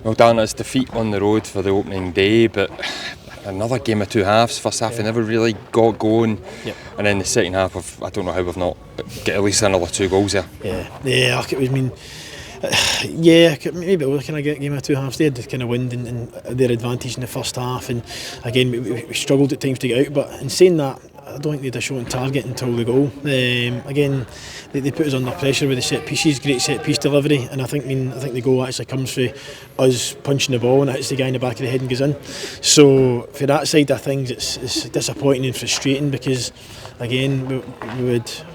Well, Darren, it's defeat on the road for the opening day, but another game of two halves. First half, we never really got going, and then the second half, I don't know how we've not got at least another 2 goals there. Yeah. Maybe we kind of get a game of two halves. They had the kind of wind and their advantage in the first half, and again we struggled at times to get out. But in saying that, I don't think they had a shot on target until the goal. Again, they put us under pressure with the set pieces, great set piece delivery, and I think the goal actually comes from us punching the ball and it hits the guy in the back of the head and goes in. So for that side of things, it's disappointing and frustrating because, again, we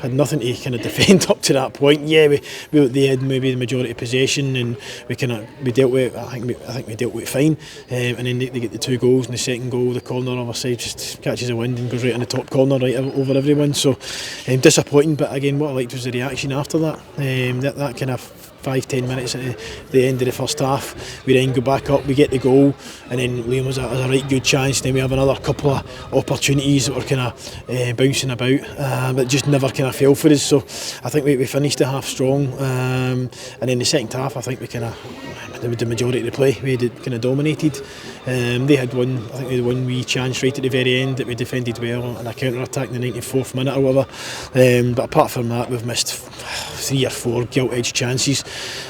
had nothing to kind of defend up to that point. Yeah, they had maybe the majority of possession and we dealt with it. I think we dealt with it fine. And then they get the 2 goals, and the second goal, the corner on our side just catches the wind and goes right in the top corner, right over everyone. So disappointing. But again, what I liked was the reaction after that. That kind of 5-10 minutes at the end of the first half, we then go back up, we get the goal, and then Liam has a right good chance. Then we have another couple of opportunities that were kind of bouncing about, but just never kind of fell for us. So I think we finished the half strong, and then the second half, I think we kind of, the majority of the play, we had kind of dominated. They had one wee chance right at the very end that we defended well, and a counter attack in the 94th minute or whatever. But apart from that, we've missed 3 or 4 gilt-edged chances.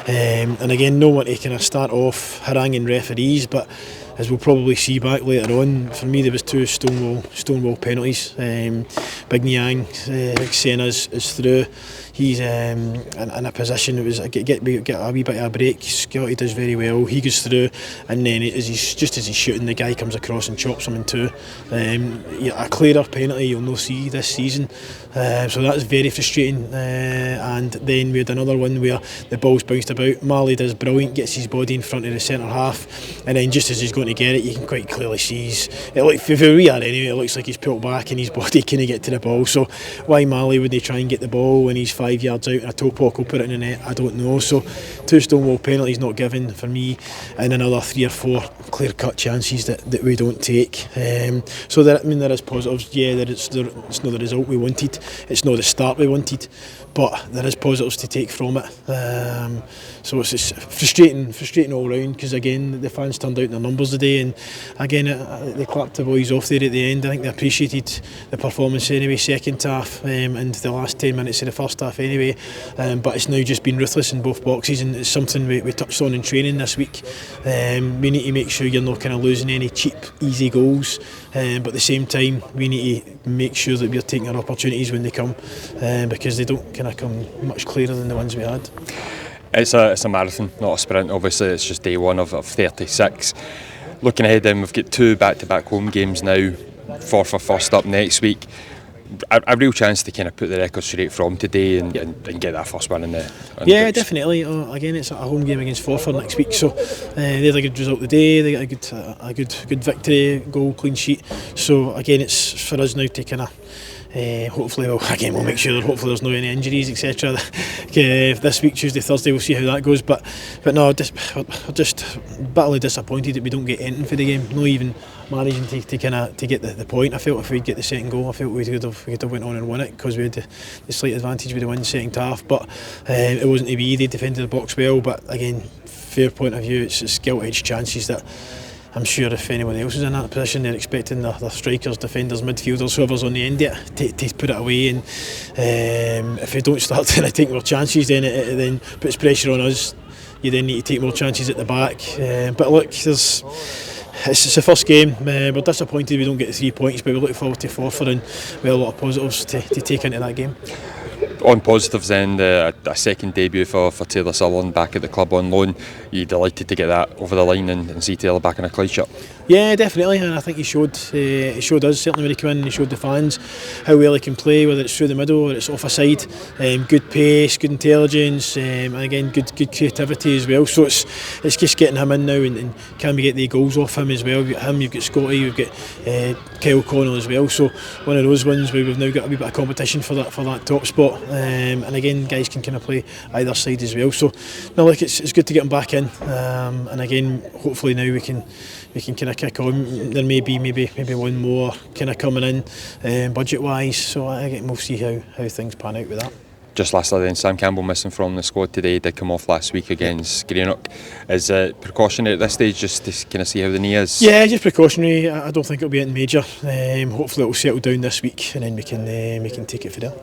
And again, no one to kind of start off haranguing referees, but as we'll probably see back later on, for me there was 2 stonewall penalties. Big Young saying us is through. He's in a position that was get a wee bit of a break. Scotty does very well. He goes through, and then as he's shooting, the guy comes across and chops him in 2. A clearer penalty you'll not see this season. So that's very frustrating. And then we had another one where the ball's bounced about. Marley does brilliant, gets his body in front of the centre half, and then just as he's going to get it, you can quite clearly see for we are anyway, it looks like he's pulled back and his body can't get to the ball. So why Marley would they try and get the ball when he's 5 yards out and a toe poke will put it in the net? I don't know. So 2 stonewall penalties not given for me, and another 3 or 4 clear-cut chances that we don't take. So there is positives. Yeah, it's not the result we wanted. It's not the start we wanted, but there is positives to take from it. So it's frustrating all round because again the fans turned out in their numbers today, and again they clapped the boys off there at the end. I think they appreciated the performance anyway, second half and the last 10 minutes of the first half anyway. But it's now just been ruthless in both boxes, and it's something we touched on in training this week. We need to make sure you're not kind of losing any cheap, easy goals, but at the same time we need to make sure that we're taking our opportunities when they come, because they don't kind of come much clearer than the ones we had. It's a marathon, not a sprint. Obviously, it's just day 1 of 36. Looking ahead, then we've got 2 back-to-back home games now. 4 for first up next week. A real chance to kind of put the record straight from today and get that first one in the. Yeah, definitely. Again, it's a home game against Forfar next week, so they had a good result today. They got a good victory, goal, clean sheet. So again, it's for us now to kind of. Hopefully we'll make sure that hopefully there's no any injuries, etc. This week, Tuesday, Thursday, we'll see how that goes. But no, we're just bitterly disappointed that we don't get anything for the game. Not even managing to get the point. I felt if we'd get the second goal, I felt we could have went on and won it because we had the slight advantage with the win second half. But it wasn't to be. They defended the box well, but again, fair point of view, it's gilt-edged chances that. I'm sure if anyone else is in that position, they're expecting their strikers, defenders, midfielders, whoever's on the end of it, to put it away. And if we don't start to take more chances, then it then puts pressure on us. You then need to take more chances at the back. But look, it's the first game. We're disappointed we don't get the 3 points, but we're looking forward to Forfar, and we have a lot of positives to take into that game. On positives then, a second debut for Taylor Sutherland back at the club on loan. You delighted to get that over the line and see Taylor back in a Clyde shirt? Yeah, definitely, and I think he showed us, certainly when he came in, and he showed the fans how well he can play, whether it's through the middle or it's off a side. Good pace, good intelligence, and again good creativity as well. So it's just getting him in now, and can we get the goals off him as well? You've got Scotty, you've got Kyle Connell as well. So one of those ones where we've now got a wee bit of competition for that top spot. And again, guys can kind of play either side as well. So no, look, it's good to get him back in, and again, hopefully now we can kind of kick on. There may be maybe one more kind of coming in budget wise. So I think we'll see how things pan out with that. Just lastly then, Sam Campbell missing from the squad today, did come off last week against Greenock. Is it precautionary at this stage just to kind of see how the knee is? Yeah, just precautionary. I don't think it'll be anything major. Hopefully it'll settle down this week and then we can take it for there.